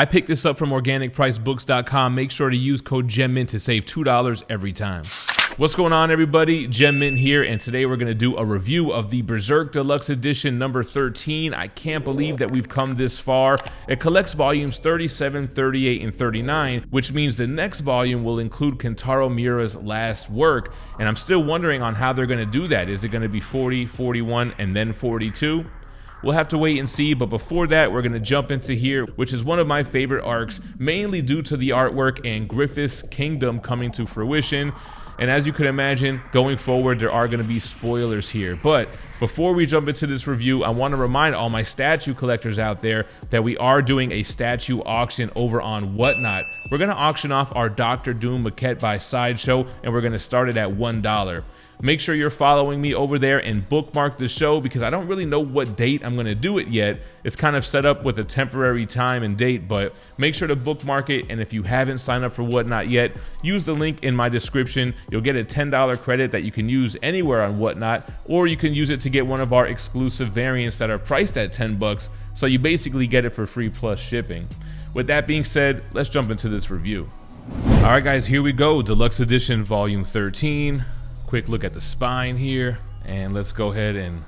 I picked this up from organicpricebooks.com. Make sure to use code GemMint to save $2 every time. What's going on, everybody? GemMint here, and today we're going to do a review of the Berserk Deluxe Edition number 13. I can't believe that we've come this far. It collects volumes 37, 38, and 39, which means the next volume will include Kentaro Miura's last work, and I'm still wondering on how they're going to do that. Is it going to be 40, 41, and then 42? We'll have to wait and see, but before that, we're going to jump into here, which is one of my favorite arcs, mainly due to the artwork and Griffith's kingdom coming to fruition. And as you can imagine, going forward, there are going to be spoilers here. But before we jump into this review, I want to remind all my statue collectors out there that we are doing a statue auction over on Whatnot. We're going to auction off our Dr. Doom maquette by Sideshow, and we're going to start it at $1. Make sure you're following me over there and bookmark the show because I don't really know what date I'm going to do it yet. It's kind of set up with a temporary time and date, but make sure to bookmark it. And if you haven't signed up for Whatnot yet, use the link in my description. You'll get a $10 credit that you can use anywhere on Whatnot, or you can use it to get one of our exclusive variants that are priced at 10 bucks. So you basically get it for free plus shipping. With that being said, let's jump into this review. All right, guys, here we go. Deluxe Edition Volume 13. Quick look at the spine here, and let's go ahead and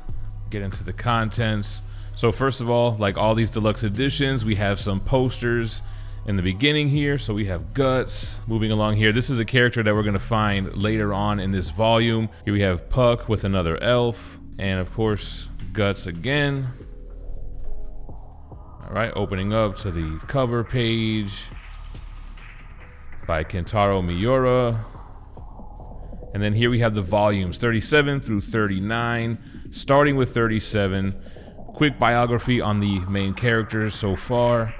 get into the contents. So first of all, like all these deluxe editions, we have some posters in the beginning here. So we have Guts. Moving along here, this is a character that we're going to find later on in this volume. Here we have Puck with another elf, and of course Guts again. All right, opening up to the cover page by Kentaro Miura. And then here we have the volumes 37 through 39, starting with 37. Quick biography on the main characters so far.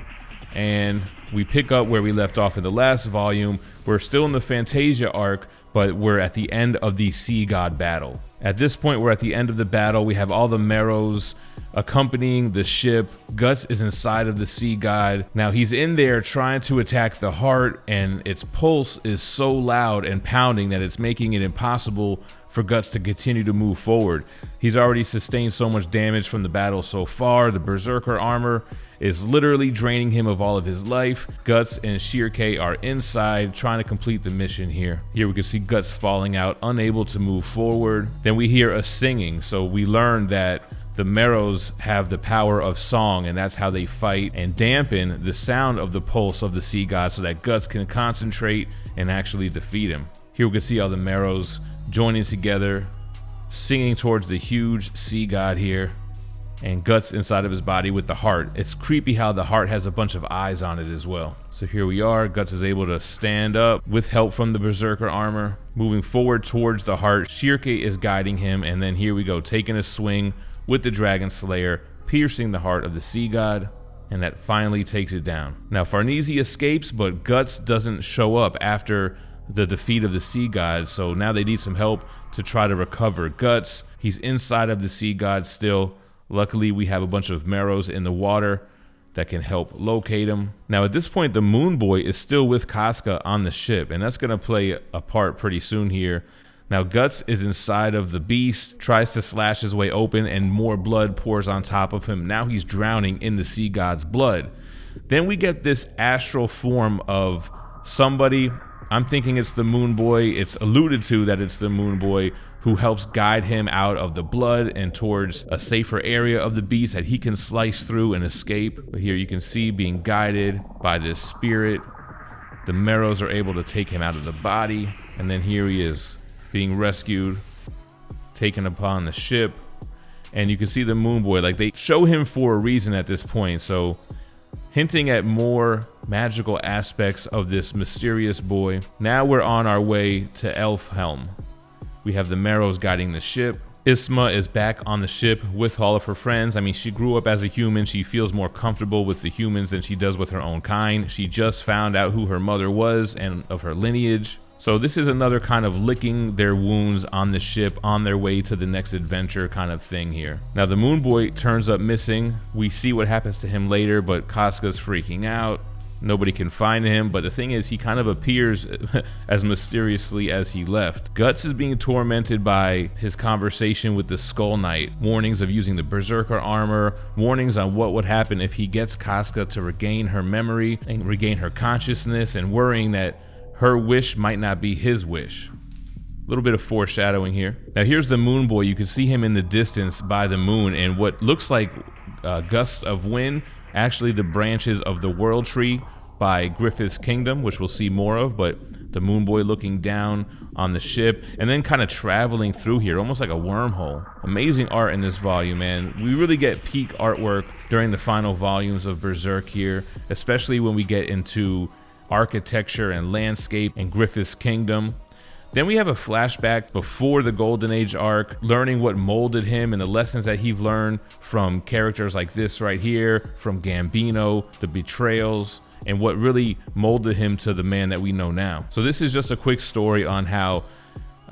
And we pick up where we left off in the last volume. We're still in the Fantasia arc, but we're at the end of the Sea God battle. At this point, we're at the end of the battle. We have all the Marrows accompanying the ship. Guts is inside of the Sea God. Now he's in there trying to attack the heart, and its pulse is so loud and pounding that it's making it impossible for Guts to continue to move forward. He's already sustained so much damage from the battle so far. The Berserker armor is literally draining him of all of his life. Guts and Shirke are inside trying to complete the mission here. Here we can see Guts falling out, unable to move forward. Then we hear a singing, so we learn that the Marrows have the power of song, and that's how they fight and dampen the sound of the pulse of the Sea God so that Guts can concentrate and actually defeat him. Here we can see all the Marrows joining together, singing towards the huge Sea God here, and Guts inside of his body with the heart. It's creepy how the heart has a bunch of eyes on it as well. So here we are. Guts is able to stand up with help from the Berserker armor, moving forward towards the heart. Shirke is guiding him, and then here we go, taking a swing with the Dragon Slayer, piercing the heart of the Sea God, and that finally takes it down. Now Farnese escapes, but Guts doesn't show up after the defeat of the Sea God, so now they need some help to try to recover Guts. He's inside of the Sea God still. Luckily, we have a bunch of Marrows in the water that can help locate him. Now at this point, the Moon Boy is still with Casca on the ship, and that's going to play a part pretty soon here. Now Guts is inside of the beast, tries to slash his way open, and more blood pours on top of him. Now he's drowning in the Sea God's blood. Then we get this astral form of somebody. I'm thinking it's the Moon Boy. It's alluded to that it's the Moon Boy who helps guide him out of the blood and towards a safer area of the beast that he can slice through and escape. But here you can see being guided by this spirit. The Marrows are able to take him out of the body, and then here he is, being rescued, taken upon the ship. And you can see the Moon Boy, like they show him for a reason at this point, so hinting at more magical aspects of this mysterious boy. Now we're on our way to Elf Helm. We have the Marrows guiding the ship. Isma is back on the ship with all of her friends. I mean, she grew up as a human. She feels more comfortable with the humans than she does with her own kind. She just found out who her mother was and of her lineage. So this is another kind of licking their wounds on the ship on their way to the next adventure kind of thing here. Now the Moon Boy turns up missing. We see what happens to him later, but Casca's freaking out. Nobody can find him, but the thing is, he kind of appears as mysteriously as he left. Guts is being tormented by his conversation with the Skull Knight, warnings of using the Berserker armor, warnings on what would happen if he gets Casca to regain her memory and regain her consciousness, and worrying that her wish might not be his wish. A little bit of foreshadowing here. Now here's the Moon Boy. You can see him in the distance by the moon, and what looks like gusts of wind, actually the branches of the World Tree by Griffith's Kingdom, which we'll see more of, but the Moon Boy looking down on the ship and then kind of traveling through here, almost like a wormhole. Amazing art in this volume, man. We really get peak artwork during the final volumes of Berserk here, especially when we get into architecture and landscape and Griffith's Kingdom. Then we have a flashback before the Golden Age arc, learning what molded him and the lessons that he's learned from characters like this right here, from Gambino, the betrayals, and what really molded him to the man that we know now. So this is just a quick story on how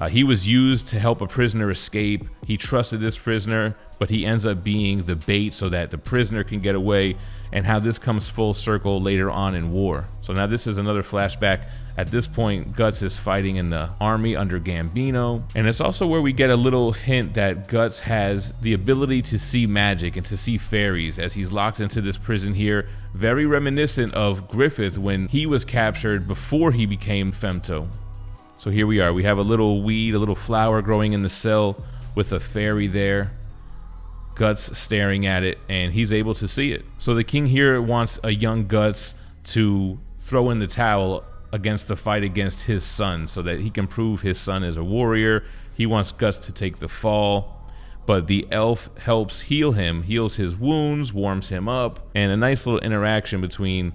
he was used to help a prisoner escape. He trusted this prisoner, but he ends up being the bait so that the prisoner can get away, and how this comes full circle later on in war. So now this is another flashback. At this point, Guts is fighting in the army under Gambino, and it's also where we get a little hint that Guts has the ability to see magic and to see fairies as he's locked into this prison here, very reminiscent of Griffith when he was captured before he became Femto. So here we are, we have a little weed, a little flower growing in the cell with a fairy there. Guts staring at it, and he's able to see it. So the king here wants a young Guts to throw in the towel against the fight against his son so that he can prove his son is a warrior. He wants Guts to take the fall, but the elf helps heal him, heals his wounds, warms him up, and a nice little interaction between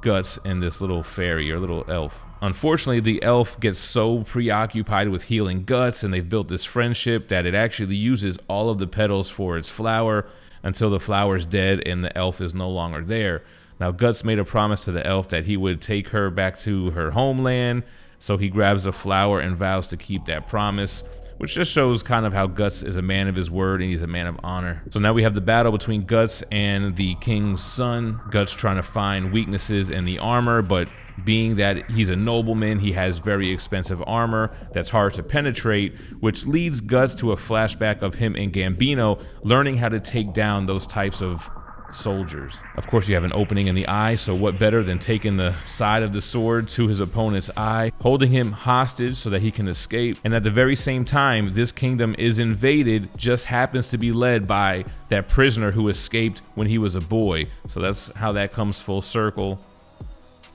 Guts and this little fairy or little elf. Unfortunately, the elf gets so preoccupied with healing Guts, and they've built this friendship, that it actually uses all of the petals for its flower until the flower's dead and the elf is no longer there. Now, Guts made a promise to the elf that he would take her back to her homeland, so he grabs a flower and vows to keep that promise, which just shows kind of how Guts is a man of his word and he's a man of honor. So now we have the battle between Guts and the king's son. Guts trying to find weaknesses in the armor, but being that he's a nobleman, he has very expensive armor that's hard to penetrate, which leads Guts to a flashback of him and Gambino learning how to take down those types of soldiers. Of course, you have an opening in the eye, so what better than taking the side of the sword to his opponent's eye, holding him hostage so that he can escape. And at the very same time, this kingdom is invaded, just happens to be led by that prisoner who escaped when he was a boy. So that's how that comes full circle.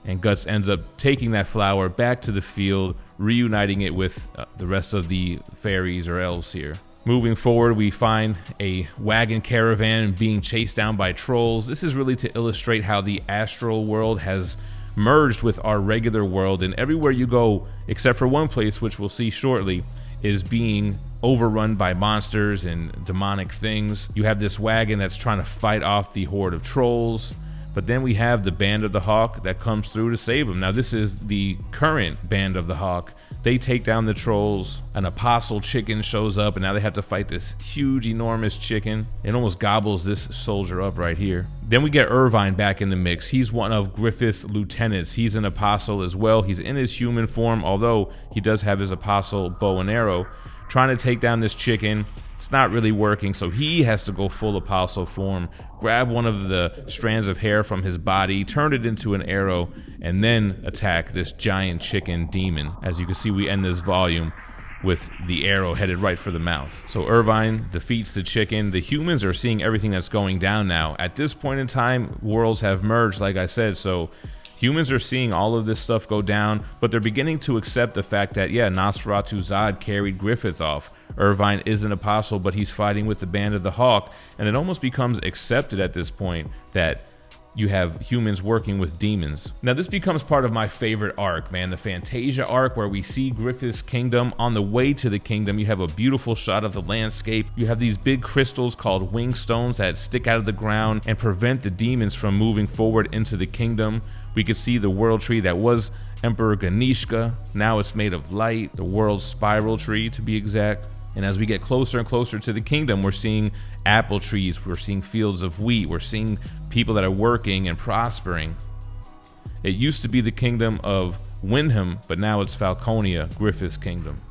And Guts ends up taking that flower back to the field, reuniting it with the rest of the fairies or elves here. Moving forward, we find a wagon caravan being chased down by trolls. This is really to illustrate how the astral world has merged with our regular world, and everywhere you go, except for one place, which we'll see shortly, is being overrun by monsters and demonic things. You have this wagon that's trying to fight off the horde of trolls, but then we have the Band of the Hawk that comes through to save them. Now, this is the current Band of the Hawk. They take down the trolls. An apostle chicken shows up, and now they have to fight this huge, enormous chicken. It almost gobbles this soldier up right here. Then we get Irvine back in the mix. He's one of Griffith's lieutenants. He's an apostle as well. He's in his human form, although he does have his apostle bow and arrow, trying to take down this chicken. It's not really working, so he has to go full apostle form, grab one of the strands of hair from his body, turn it into an arrow, and then attack this giant chicken demon. As you can see, we end this volume with the arrow headed right for the mouth. So Irvine defeats the chicken. The humans are seeing everything that's going down now. At this point in time, worlds have merged, like I said, so humans are seeing all of this stuff go down, but they're beginning to accept the fact that, yeah, Nosferatu Zod carried Griffith off. Irvine is an apostle, but he's fighting with the Band of the Hawk, and it almost becomes accepted at this point that you have humans working with demons. Now, this becomes part of my favorite arc, man, the Fantasia arc, where we see Griffith's kingdom. On the way to the kingdom, you have a beautiful shot of the landscape. You have these big crystals called wing stones that stick out of the ground and prevent the demons from moving forward into the kingdom. We could see the world tree that was Emperor Ganishka. Now it's made of light, the world's spiral tree to be exact. And as we get closer and closer to the kingdom, we're seeing apple trees, we're seeing fields of wheat, we're seeing people that are working and prospering. It used to be the kingdom of Windham, but now it's Falconia, Griffith's kingdom.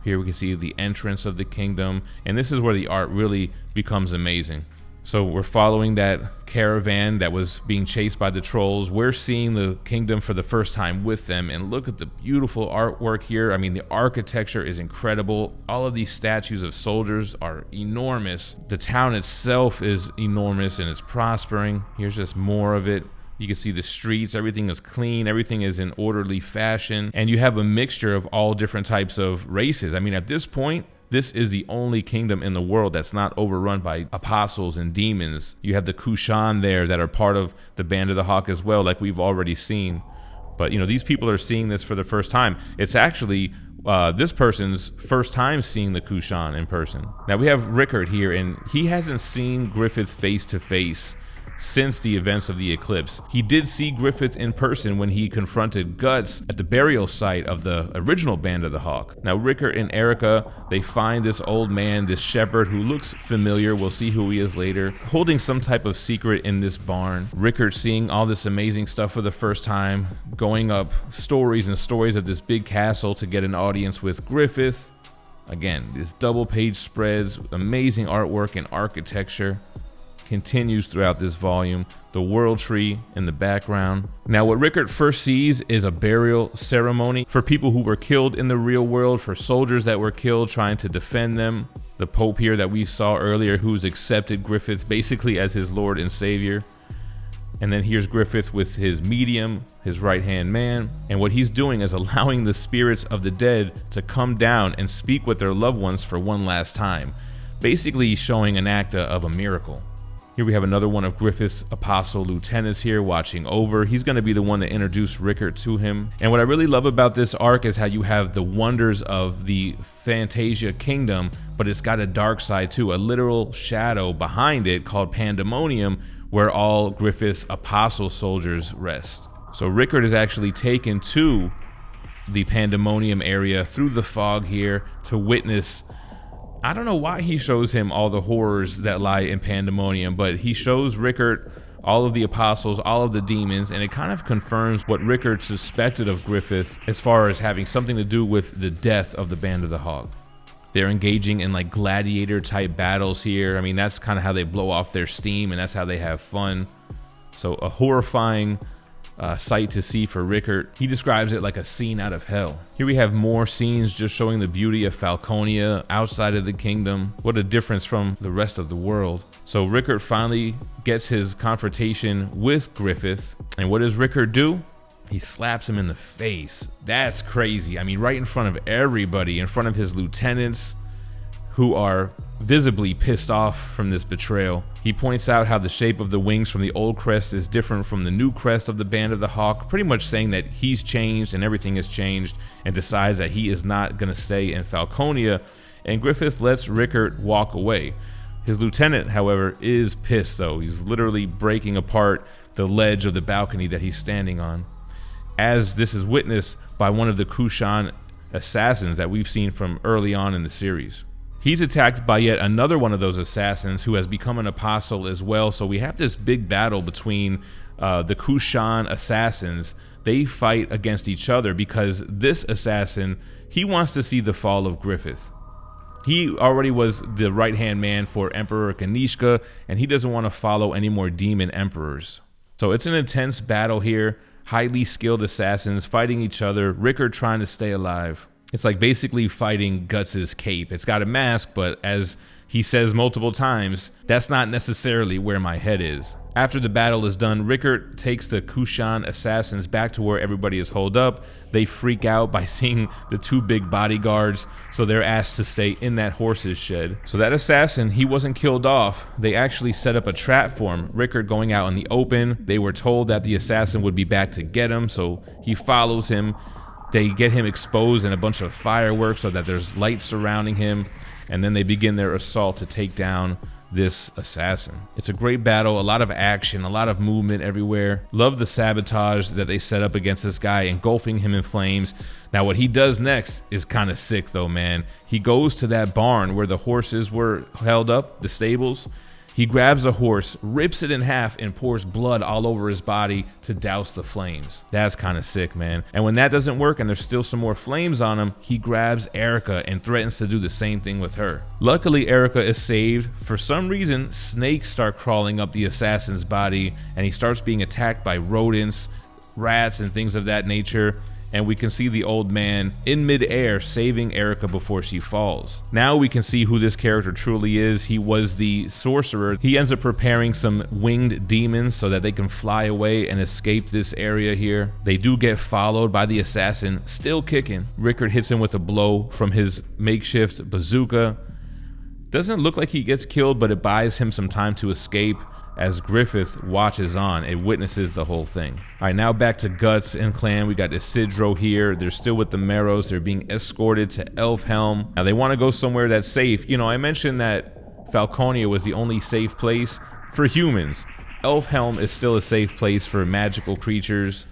Here we can see the entrance of the kingdom, and this is where the art really becomes amazing. So we're following that caravan that was being chased by the trolls. We're seeing the kingdom for the first time with them, and look at the beautiful artwork here. I mean, the architecture is incredible. All of these statues of soldiers are enormous. The town itself is enormous and it's prospering. Here's just more of it. You can see the streets, everything is clean, everything is in orderly fashion, and you have a mixture of all different types of races. I mean, at this point, this is the only kingdom in the world that's not overrun by apostles and demons. You have the Kushan there that are part of the Band of the Hawk as well, like we've already seen. But, you know, these people are seeing this for the first time. It's actually this person's first time seeing the Kushan in person. Now, we have Rickert here, and he hasn't seen Griffith face to face since the events of the eclipse. He did see Griffith in person when he confronted Guts at the burial site of the original Band of the Hawk. Now Rickert and Erica, they find this old man, this shepherd who looks familiar, we'll see who he is later, holding some type of secret in this barn. Rickert seeing all this amazing stuff for the first time, going up stories and stories of this big castle to get an audience with Griffith. Again, this double page spreads, amazing artwork and architecture continues throughout this volume. The world tree in the background. Now what Rickert first sees is a burial ceremony for people who were killed in the real world, for soldiers that were killed trying to defend them. The Pope here that we saw earlier, who's accepted Griffith basically as his Lord and Savior. And then here's Griffith with his medium, his right-hand man, and what he's doing is allowing the spirits of the dead to come down and speak with their loved ones for one last time, basically showing an act of a miracle. Here we have another one of Griffith's apostle lieutenants here watching over. He's going to be the one to introduce Rickert to him. And what I really love about this arc is how you have the wonders of the Fantasia kingdom, but it's got a dark side too, a literal shadow behind it called Pandemonium, where all Griffith's apostle soldiers rest. So Rickert is actually taken to the Pandemonium area through the fog here to witness. I don't know why he shows him all the horrors that lie in Pandemonium, but he shows Rickert all of the apostles, all of the demons, and it kind of confirms what Rickert suspected of Griffith as far as having something to do with the death of the Band of the Hawk. They're engaging in like gladiator type battles here. I mean, that's kind of how they blow off their steam, and that's how they have fun. So a horrifying sight to see for Rickert. He describes it like a scene out of hell. Here we have more scenes just showing the beauty of Falconia outside of the kingdom. What a difference from the rest of the world. So Rickert finally gets his confrontation with Griffith, and what does Rickert do? He slaps him in the face. That's crazy. I mean, right in front of everybody, in front of his lieutenants, who are visibly pissed off from this betrayal. He points out how the shape of the wings from the old crest is different from the new crest of the Band of the Hawk, pretty much saying that he's changed and everything has changed, and decides that he is not going to stay in Falconia, and Griffith lets Rickert walk away. His lieutenant, however, is pissed though. He's literally breaking apart the ledge of the balcony that he's standing on, as this is witnessed by one of the Kushan assassins that we've seen from early on in the series. He's attacked by yet another one of those assassins who has become an apostle as well. So we have this big battle between the Kushan assassins. They fight against each other because this assassin, he wants to see the fall of Griffith. He already was the right-hand man for Emperor Kanishka, and he doesn't want to follow any more demon emperors. So it's an intense battle here. Highly skilled assassins fighting each other, Rickert trying to stay alive. It's like basically fighting Guts' cape. It's got a mask, but as he says multiple times, that's not necessarily where my head is. After the battle is done, Rickert takes the Kushan assassins back to where everybody is holed up. They freak out by seeing the two big bodyguards, so they're asked to stay in that horse's shed. So that assassin, he wasn't killed off. They actually set up a trap for him. Rickert going out in the open. They were told that the assassin would be back to get him, so he follows him. They get him exposed in a bunch of fireworks so that there's light surrounding him, and then they begin their assault to take down this assassin. It's a great battle, a lot of action, a lot of movement everywhere. Love the sabotage that they set up against this guy, engulfing him in flames. Now what he does next is kind of sick though, man. He goes to that barn where the horses were held up, the stables. He grabs a horse, rips it in half, and pours blood all over his body to douse the flames. That's kind of sick, man. And when that doesn't work and there's still some more flames on him, he grabs Erica and threatens to do the same thing with her. Luckily, Erica is saved. For some reason, snakes start crawling up the assassin's body, and he starts being attacked by rodents, rats, and things of that nature. And we can see the old man in midair saving Erica before she falls. Now we can see who this character truly is. He was the sorcerer. He ends up preparing some winged demons so that they can fly away and escape this area here. They do get followed by the assassin, still kicking. Rickert hits him with a blow from his makeshift bazooka. Doesn't look like he gets killed, but it buys him some time to escape as Griffith watches on and witnesses the whole thing. All right, now back to Guts and clan. We got Isidro here. They're still with the Marrows. They're being escorted to Elfhelm. Now they want to go somewhere that's safe. You know, I mentioned that Falconia was the only safe place for humans. Elfhelm is still a safe place for magical creatures,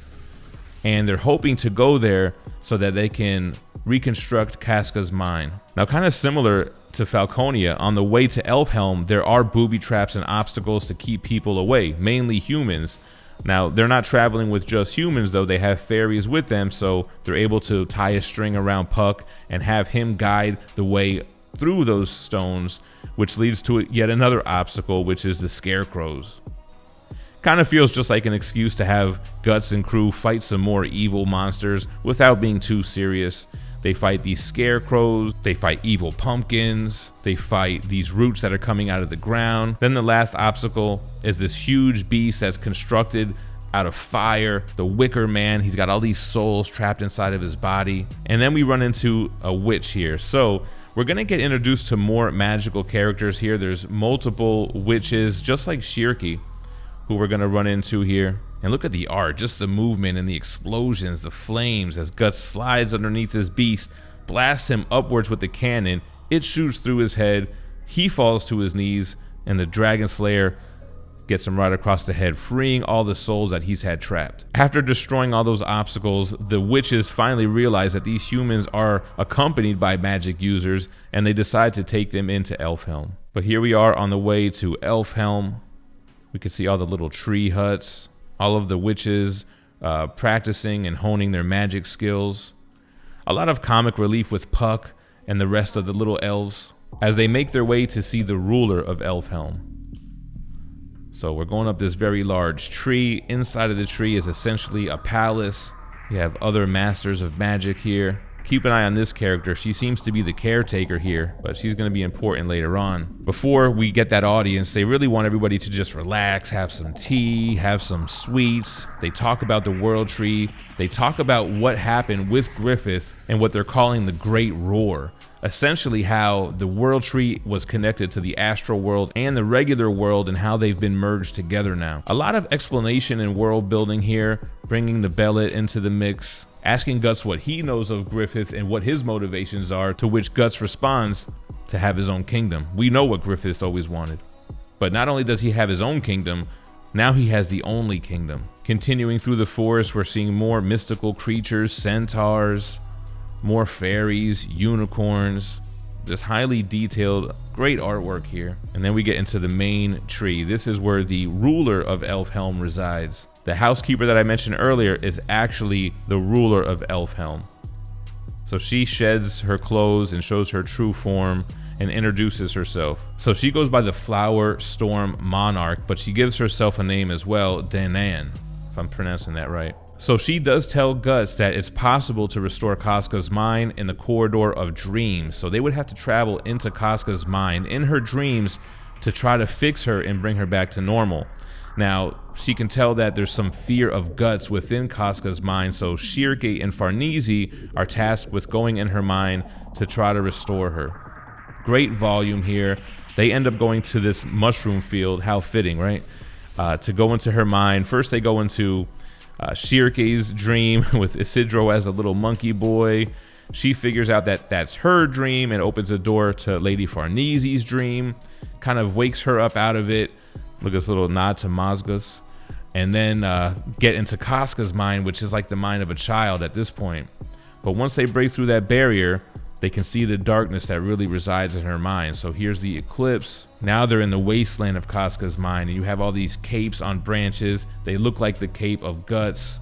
and they're hoping to go there so that they can reconstruct Casca's mine. Now, kind of similar to Falconia, on the way to Elfhelm, there are booby traps and obstacles to keep people away, mainly humans. Now, they're not traveling with just humans, though. They have fairies with them, so they're able to tie a string around Puck and have him guide the way through those stones, which leads to yet another obstacle, which is the scarecrows. Kind of feels just like an excuse to have Guts and crew fight some more evil monsters without being too serious. They fight these scarecrows, they fight evil pumpkins, they fight these roots that are coming out of the ground. Then the last obstacle is this huge beast that's constructed out of fire, the Wicker Man. He's got all these souls trapped inside of his body. And then we run into a witch here. So we're gonna get introduced to more magical characters here. There's multiple witches, just like Shirky, who we're gonna run into here. And look at the art, just the movement and the explosions, the flames as Guts slides underneath this beast, blasts him upwards with the cannon. It shoots through his head, he falls to his knees, and the Dragon Slayer gets him right across the head, freeing all the souls that he's had trapped. After destroying all those obstacles, the witches finally realize that these humans are accompanied by magic users, and they decide to take them into Elfhelm. But here we are on the way to Elfhelm. We can see all the little tree huts, all of the witches practicing and honing their magic skills. A lot of comic relief with Puck and the rest of the little elves as they make their way to see the ruler of Elfhelm. So we're going up this very large tree. Inside of the tree is essentially a palace. You have other masters of magic here. Keep an eye on this character. She seems to be the caretaker here, but she's going to be important later on. Before we get that audience, they really want everybody to just relax, have some tea, have some sweets. They talk about the World Tree. They talk about what happened with Griffith and what they're calling the Great Roar. Essentially how the World Tree was connected to the astral world and the regular world and how they've been merged together now. A lot of explanation and world building here, bringing the Bellet into the mix, asking Guts what he knows of Griffith and what his motivations are, to which Guts responds to have his own kingdom. We know what Griffith's always wanted. But not only does he have his own kingdom, now he has the only kingdom. Continuing through the forest, we're seeing more mystical creatures, centaurs, more fairies, unicorns. Just highly detailed, great artwork here. And then we get into the main tree. This is where the ruler of Elfhelm resides. The housekeeper that I mentioned earlier is actually the ruler of Elfhelm. So she sheds her clothes and shows her true form and introduces herself. So she goes by the Flower Storm Monarch, but she gives herself a name as well, Danan, if I'm pronouncing that right. So she does tell Guts that it's possible to restore Casca's mine in the Corridor of Dreams. So they would have to travel into Casca's mine in her dreams to try to fix her and bring her back to normal. Now, she can tell that there's some fear of Guts within Casca's mind, so Shirky and Farnese are tasked with going in her mind to try to restore her. Great volume here. They end up going to this mushroom field, how fitting, right? To go into her mind. First they go into Shirky's dream with Isidro as a little monkey boy. She figures out that that's her dream and opens a door to Lady Farnese's dream, kind of wakes her up out of it. Look at this little nod to Mazgus. And then get into Casca's mind, which is like the mind of a child at this point. But once they break through that barrier, they can see the darkness that really resides in her mind. So here's the eclipse. Now they're in the wasteland of Casca's mind, and you have all these capes on branches. They look like the Cape of Guts.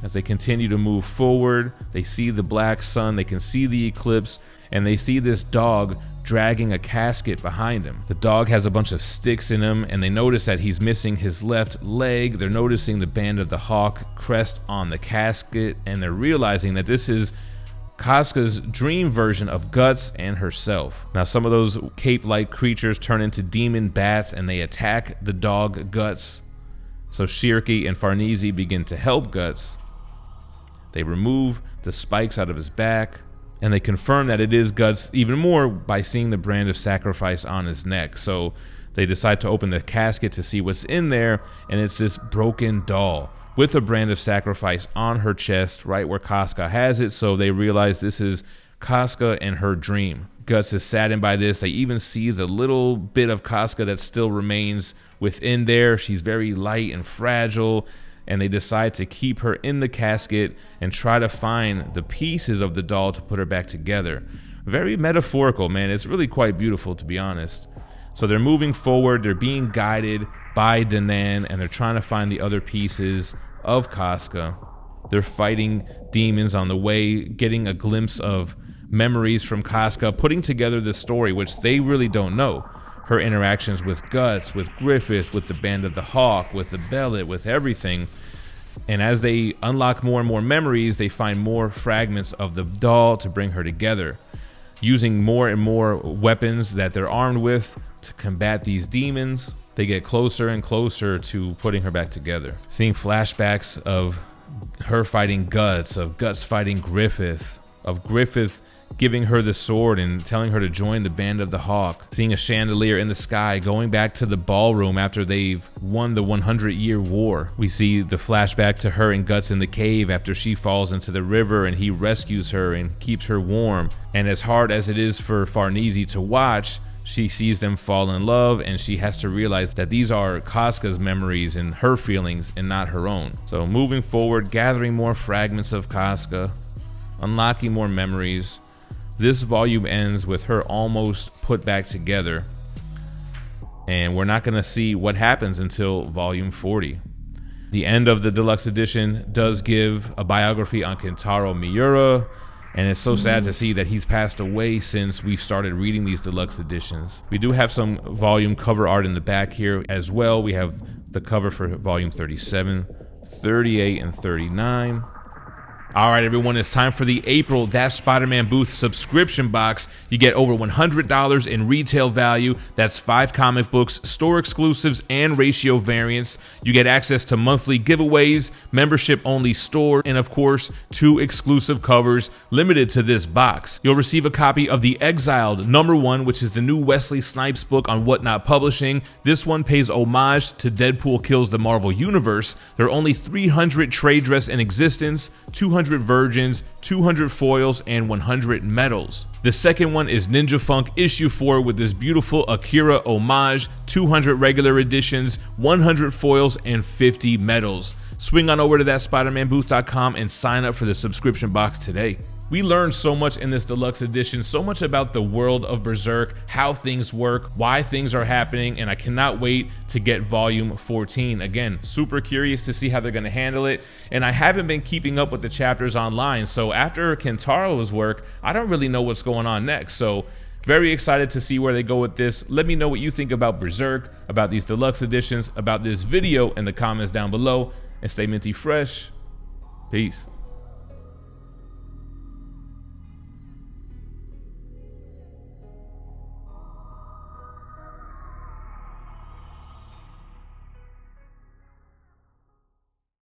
As they continue to move forward, they see the black sun, they can see the eclipse, and they see this dog dragging a casket behind him. The dog has a bunch of sticks in him, and they notice that he's missing his left leg. They're noticing the Band of the Hawk crest on the casket, and they're realizing that this is Casca's dream version of Guts and herself. Now some of those cape-like creatures turn into demon bats, and they attack the dog Guts. So Shirky and Farnese begin to help Guts. They remove the spikes out of his back, and they confirm that it is Guts even more by seeing the brand of sacrifice on his neck. So they decide to open the casket to see what's in there, and it's this broken doll with a brand of sacrifice on her chest, right where Casca has it. So they realize this is Casca and her dream. Guts is saddened by this. They even see the little bit of Casca that still remains within there. She's very light and fragile, and they decide to keep her in the casket and try to find the pieces of the doll to put her back together. Very metaphorical, man. It's really quite beautiful, to be honest. So they're moving forward. They're being guided by Danan, and they're trying to find the other pieces of Casca. They're fighting demons on the way, getting a glimpse of memories from Casca, putting together the story, which they really don't know. Her interactions with Guts, with Griffith, with the Band of the Hawk, with the Bellet, with everything. And as they unlock more and more memories, they find more fragments of the doll to bring her together, using more and more weapons that they're armed with to combat these demons. They get closer and closer to putting her back together. Seeing flashbacks of her fighting Guts, of Guts fighting Griffith, of Griffith giving her the sword and telling her to join the Band of the Hawk. Seeing a chandelier in the sky, going back to the ballroom after they've won the 100-year war. We see the flashback to her and Guts in the cave after she falls into the river and he rescues her and keeps her warm. And as hard as it is for Farnese to watch, she sees them fall in love, and she has to realize that these are Casca's memories and her feelings and not her own. So moving forward, gathering more fragments of Casca, unlocking more memories. This volume ends with her almost put back together, and we're not going to see what happens until volume 40. The end of the deluxe edition does give a biography on Kentaro Miura, and it's so sad to see that he's passed away since we've started reading these deluxe editions. We do have some volume cover art in the back here as well. We have the cover for volume 37, 38, and 39. All right, everyone, it's time for the April That Spider-Man Booth subscription box. You get over $100 in retail value. That's 5 comic books, store exclusives, and ratio variants. You get access to monthly giveaways, membership-only store, and of course, 2 exclusive covers limited to this box. You'll receive a copy of The Exiled #1, which is the new Wesley Snipes book on Whatnot Publishing. This one pays homage to Deadpool Kills the Marvel Universe. There are only 300 trade dress in existence, 200 virgins, 200 foils, and 100 medals. The second one is Ninja Funk issue 4 with this beautiful Akira homage, 200 regular editions, 100 foils, and 50 medals. Swing on over to thatspidermanbooth.com and sign up for the subscription box today. We learned so much in this deluxe edition, so much about the world of Berserk, how things work, why things are happening, and I cannot wait to get volume 14. Again, super curious to see how they're going to handle it, and I haven't been keeping up with the chapters online, so after Kentaro's work, I don't really know what's going on next, so very excited to see where they go with this. Let me know what you think about Berserk, about these deluxe editions, about this video in the comments down below, and stay minty fresh. Peace.